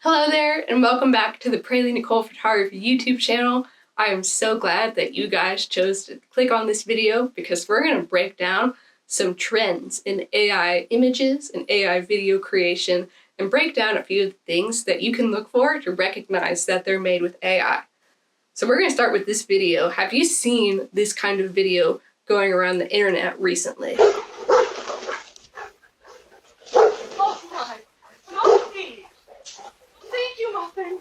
Hello there, and welcome back to the Praley Nicole Photography YouTube channel. I am so glad that you guys chose to click on this video because we're going to break down some trends in AI images and AI video creation and break down a few of the things that you can look for to recognize that they're made with AI. So we're going to start with this video. Have you seen this kind of video going around the internet recently?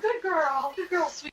Good girl. Good girl, sweet.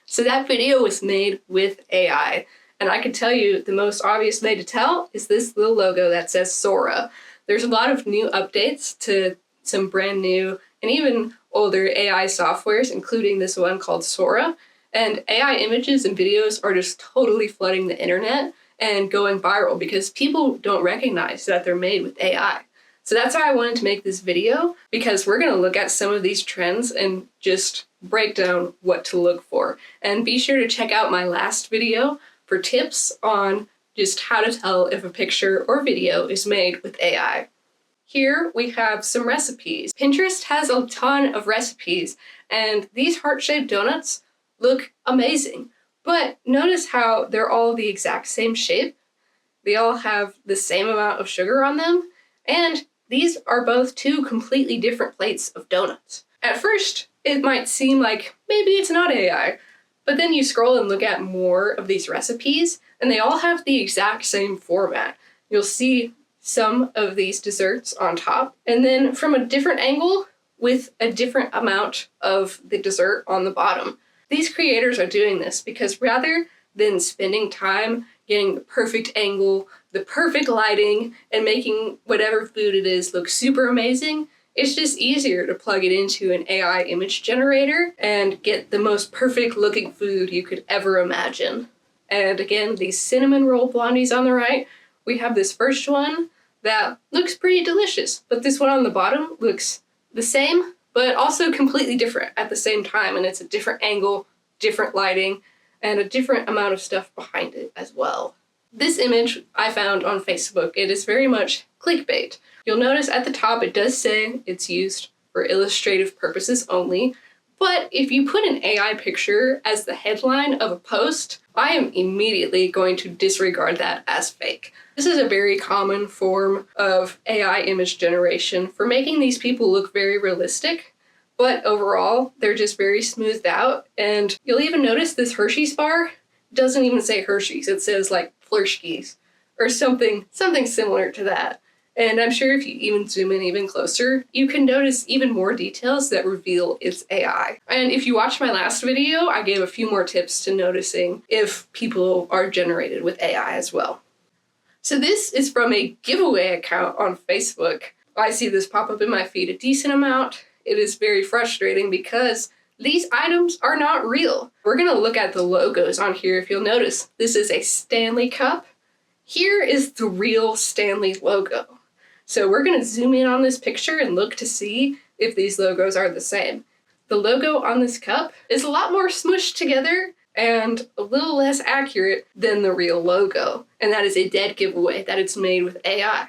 So that video was made with AI, and I can tell you the most obvious way to tell is this little logo that says Sora. There's a lot of new updates to some brand new and even older AI softwares, including this one called Sora, and AI images and videos are just totally flooding the internet and going viral because people don't recognize that they're made with AI. So that's why I wanted to make this video, because we're going to look at some of these trends and just break down what to look for. And be sure to check out my last video for tips on just how to tell if a picture or video is made with AI. Here we have some recipes. Pinterest has a ton of recipes, and these heart-shaped donuts look amazing. But notice how they're all the exact same shape. They all have the same amount of sugar on them, and these are both two completely different plates of donuts. At first, it might seem like maybe it's not AI, but then you scroll and look at more of these recipes, and they all have the exact same format. You'll see some of these desserts on top, and then from a different angle with a different amount of the dessert on the bottom. These creators are doing this because rather than spending time getting the perfect angle, the perfect lighting, and making whatever food it is look super amazing, it's just easier to plug it into an AI image generator and get the most perfect looking food you could ever imagine. And again, these cinnamon roll blondies on the right, we have this first one that looks pretty delicious, but this one on the bottom looks the same, but also completely different at the same time, and it's a different angle, different lighting, and a different amount of stuff behind it as well. This image I found on Facebook. It is very much clickbait. You'll notice at the top it does say it's used for illustrative purposes only, but if you put an AI picture as the headline of a post, I am immediately going to disregard that as fake. This is a very common form of AI image generation for making these people look very realistic, but overall, they're just very smoothed out, and you'll even notice this Hershey's bar doesn't even say Hershey's, it says like Flurshkies, or something similar to that. And I'm sure if you even zoom in even closer, you can notice even more details that reveal it's AI. And if you watched my last video, I gave a few more tips to noticing if people are generated with AI as well. So this is from a giveaway account on Facebook. I see this pop up in my feed a decent amount. It is very frustrating because these items are not real. We're gonna look at the logos on here. If you'll notice, this is a Stanley cup. Here is the real Stanley logo. So we're gonna zoom in on this picture and look to see if these logos are the same. The logo on this cup is a lot more smushed together and a little less accurate than the real logo. And that is a dead giveaway that it's made with AI.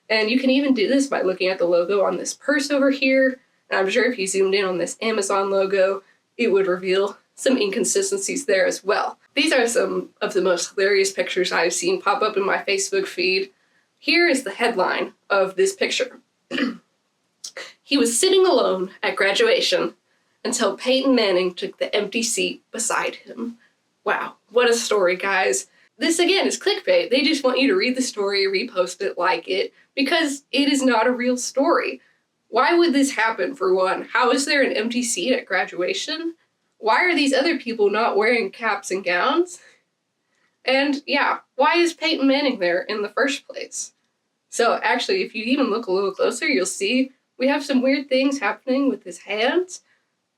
And you can even do this by looking at the logo on this purse over here. And I'm sure if you zoomed in on this Amazon logo, it would reveal some inconsistencies there as well. These are some of the most hilarious pictures I've seen pop up in my Facebook feed. Here is the headline of this picture. He was sitting alone at graduation until Peyton Manning took the empty seat beside him. Wow, what a story, guys. This again is clickbait. They just want you to read the story, repost it, like it, because it is not a real story. Why would this happen, for one? How is there an empty seat at graduation? Why are these other people not wearing caps and gowns? And yeah, why is Peyton Manning there in the first place? So actually, if you even look a little closer, you'll see we have some weird things happening with his hands.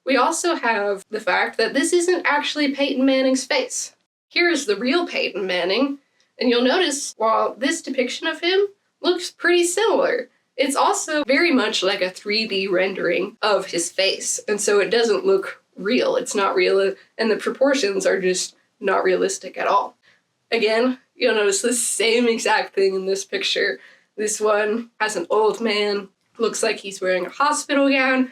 We also have the fact that this isn't actually Peyton Manning's face. Here is the real Peyton Manning, and you'll notice while this depiction of him looks pretty similar, it's also very much like a 3D rendering of his face, and so it doesn't look real. It's not real, and the proportions are just not realistic at all. Again, you'll notice the same exact thing in this picture. This one has an old man Looks like he's wearing a hospital gown.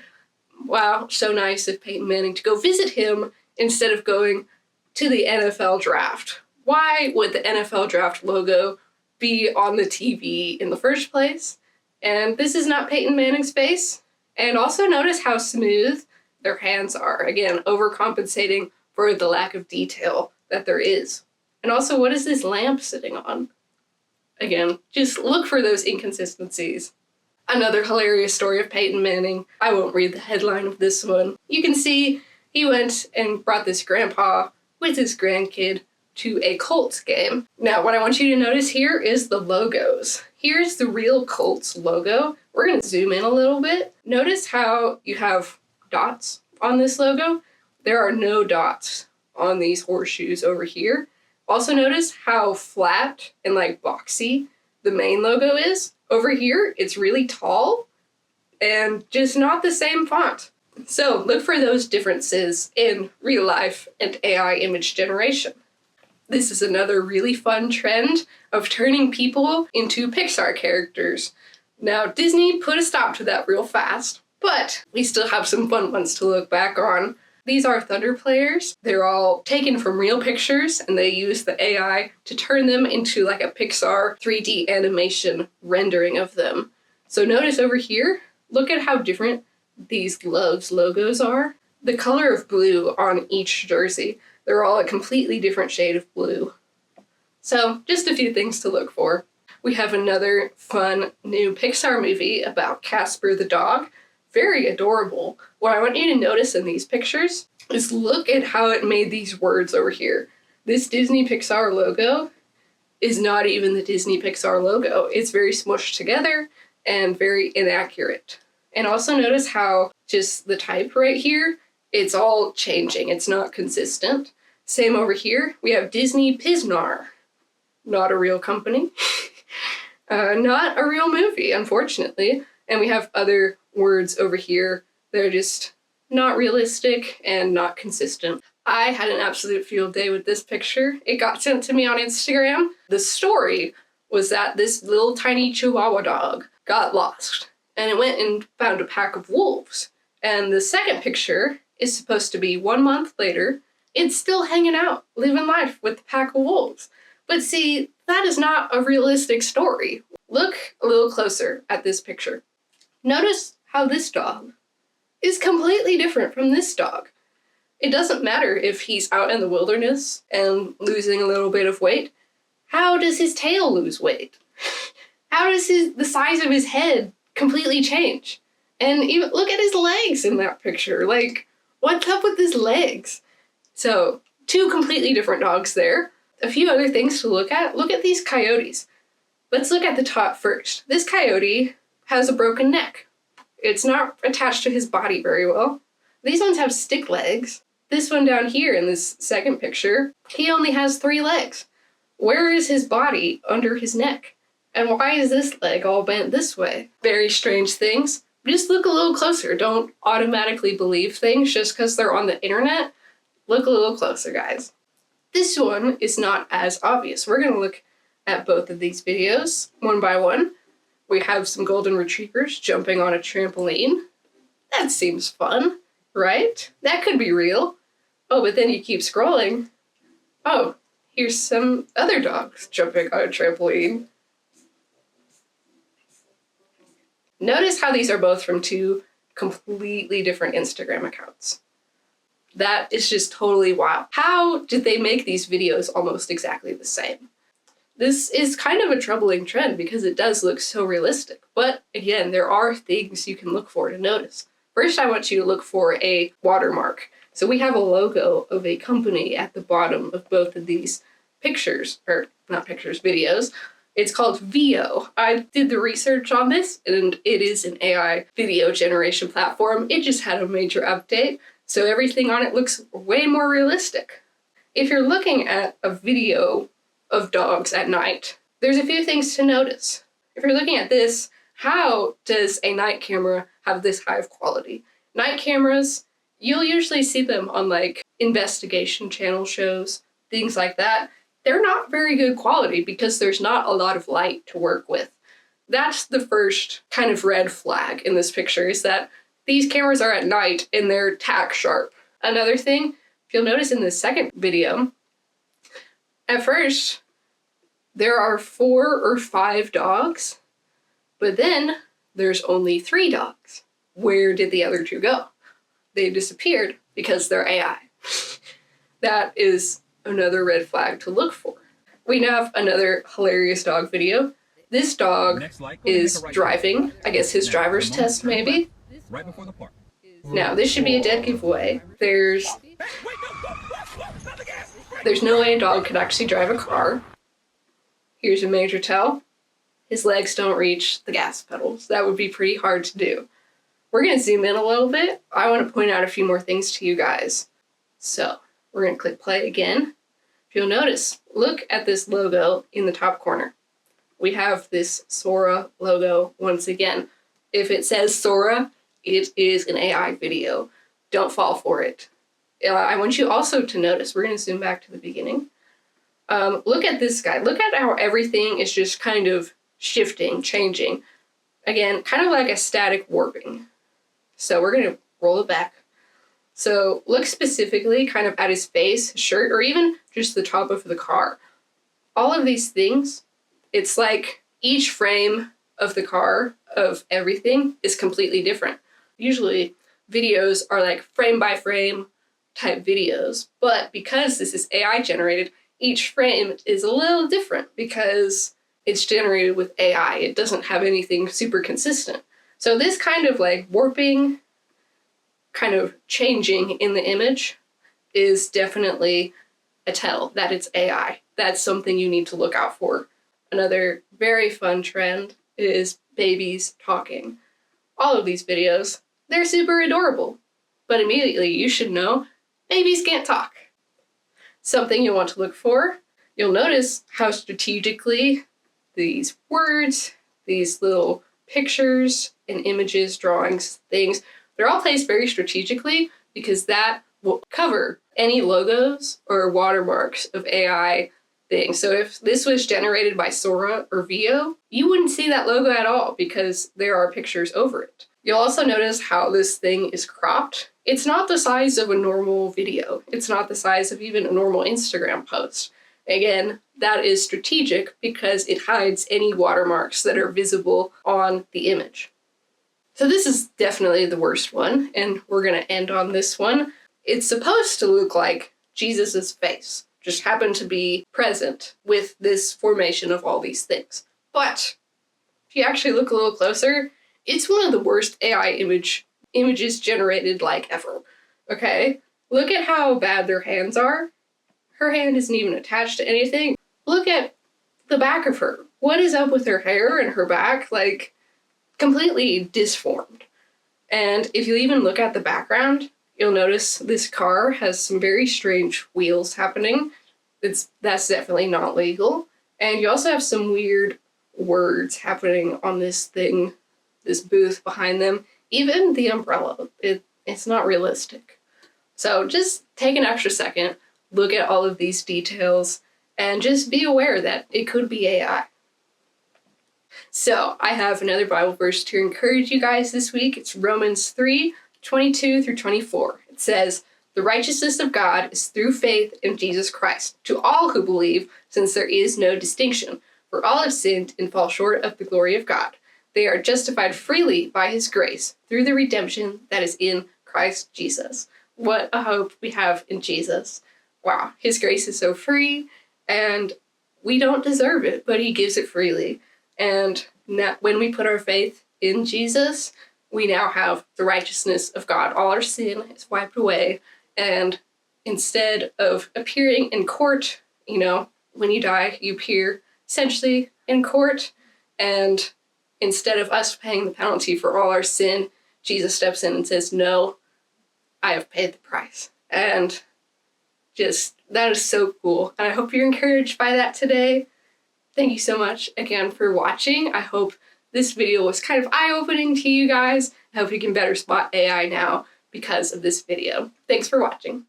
Wow, so nice of Peyton Manning to go visit him instead of going to the NFL draft. Why would the NFL draft logo be on the TV in the first place? And this is not Peyton Manning's face. And also notice how smooth their hands are. Again, overcompensating for the lack of detail that there is. And also, what is this lamp sitting on? Again, just look for those inconsistencies. Another hilarious story of Peyton Manning. I won't read the headline of this one. You can see he went and brought this grandpa with his grandkid to a Colts game. Now, what I want you to notice here is the logos. Here's the real Colts logo. We're going to zoom in a little bit. Notice how you have dots on this logo. There are no dots on these horseshoes over here. Also notice how flat and like boxy the main logo is. Over here, it's really tall and just not the same font. So look for those differences in real life and AI image generation. This is another really fun trend of turning people into Pixar characters. Now, Disney put a stop to that real fast, but we still have some fun ones to look back on. These are Thunder players. They're all taken from real pictures, and they use the AI to turn them into like a Pixar 3D animation rendering of them. So notice over here, look at how different these Loves logos are. The color of blue on each jersey. They're all a completely different shade of blue. So just a few things to look for. We have another fun new Pixar movie about Casper the dog. Very adorable. What I want you to notice in these pictures is look at how it made these words over here. This Disney Pixar logo is not even the Disney Pixar logo. It's very smushed together and very inaccurate. And also notice how just the type right here, it's all changing. It's not consistent. Same over here. We have Disney Pisnar. Not a real company. Not a real movie, unfortunately. And we have other words over here that are just not realistic and not consistent. I had an absolute field day with this picture. It got sent to me on Instagram. The story was that this little tiny Chihuahua dog got lost and it went and found a pack of wolves. And the second picture is supposed to be 1 month later. It's still hanging out, living life with the pack of wolves. But see, that is not a realistic story. Look a little closer at this picture. Notice how this dog is completely different from this dog. It doesn't matter if he's out in the wilderness and losing a little bit of weight. How does his tail lose weight? How does the size of his head completely change? And even look at his legs in that picture. Like, what's up with his legs? So, two completely different dogs there. A few other things to look at. Look at these coyotes. Let's look at the top first. This coyote has a broken neck. It's not attached to his body very well. These ones have stick legs. This one down here in this second picture, he only has 3 legs. Where is his body under his neck? And why is this leg all bent this way? Very strange things. Just look a little closer. Don't automatically believe things just because they're on the internet. Look a little closer, guys. This one is not as obvious. We're going to look at both of these videos one by one. We have some golden retrievers jumping on a trampoline. That seems fun, right? That could be real. Oh, but then you keep scrolling. Oh, here's some other dogs jumping on a trampoline. Notice how these are both from 2 completely different Instagram accounts. That is just totally wild. How did they make these videos almost exactly the same? This is kind of a troubling trend because it does look so realistic. But again, there are things you can look for to notice. First, I want you to look for a watermark. So we have a logo of a company at the bottom of both of these pictures, or not pictures, videos. It's called Veo. I did the research on this, and it is an AI video generation platform. It just had a major update, so everything on it looks way more realistic. If you're looking at a video of dogs at night, there's a few things to notice. If you're looking at this, how does a night camera have this high of quality? Night cameras, you'll usually see them on like investigation channel shows, things like that. They're not very good quality because there's not a lot of light to work with. That's the first kind of red flag in this picture, is that these cameras are at night and they're tack sharp. Another thing, if you'll notice in the second video, at first there are 4 or 5 dogs, but then there's only 3 dogs. Where did the other 2 go? They disappeared because they're AI. That is another red flag to look for. We have another hilarious dog video. This dog is driving, I guess his driver's test maybe. Right before the park. Now, this should be a dead giveaway. There's no way a dog could actually drive a car. Here's a major tell. His legs don't reach the gas pedals. That would be pretty hard to do. We're going to zoom in a little bit. I want to point out a few more things to you guys. So, we're going to click play again. If you'll notice, look at this logo in the top corner. We have this Sora logo once again. If it says Sora, it is an AI video. Don't fall for it. I want you also to notice, we're going to zoom back to the beginning. Look at this guy. Look at how everything is just kind of shifting, changing. Again, kind of like a static warping. So we're going to roll it back. So look specifically kind of at his face, his shirt, or even just the top of the car. All of these things, it's like each frame of the car, of everything, is completely different. Usually videos are like frame by frame type videos, but because this is AI generated, each frame is a little different because it's generated with AI. It doesn't have anything super consistent. So this kind of like warping, kind of changing in the image is definitely a tell that it's AI. That's something you need to look out for. Another very fun trend is babies talking. All of these videos, they're super adorable, but immediately you should know babies can't talk. Something you'll want to look for, you'll notice how strategically these words, these little pictures and images, drawings, things, they're all placed very strategically because that will cover any logos or watermarks of AI things. So if this was generated by Sora or Veo, you wouldn't see that logo at all because there are pictures over it. You'll also notice how this thing is cropped. It's not the size of a normal video. It's not the size of even a normal Instagram post. Again, that is strategic because it hides any watermarks that are visible on the image. So this is definitely the worst one, and we're going to end on this one. It's supposed to look like Jesus's face, just happened to be present with this formation of all these things. But if you actually look a little closer, it's one of the worst AI images generated like ever. Okay? Look at how bad their hands are. Her hand isn't even attached to anything. Look at the back of her. What is up with her hair and her back? Like, completely disformed. And if you even look at the background, you'll notice this car has some very strange wheels happening. That's definitely not legal. And you also have some weird words happening on this thing, this booth behind them. Even the umbrella, it's not realistic. So just take an extra second, look at all of these details, and just be aware that it could be AI. So I have another Bible verse to encourage you guys this week. It's Romans 3:22 through 24. It says, "The righteousness of God is through faith in Jesus Christ, to all who believe, since there is no distinction. For all have sinned and fall short of the glory of God. They are justified freely by his grace, through the redemption that is in Christ Jesus." What a hope we have in Jesus. Wow, his grace is so free, and we don't deserve it, but he gives it freely. And now, when we put our faith in Jesus, we now have the righteousness of God. All our sin is wiped away. And instead of appearing in court, when you die, you appear essentially in court. And instead of us paying the penalty for all our sin, Jesus steps in and says, "No, I have paid the price." And just, that is so cool. And I hope you're encouraged by that today. Thank you so much again for watching. I hope this video was kind of eye-opening to you guys. I hope you can better spot AI now because of this video. Thanks for watching.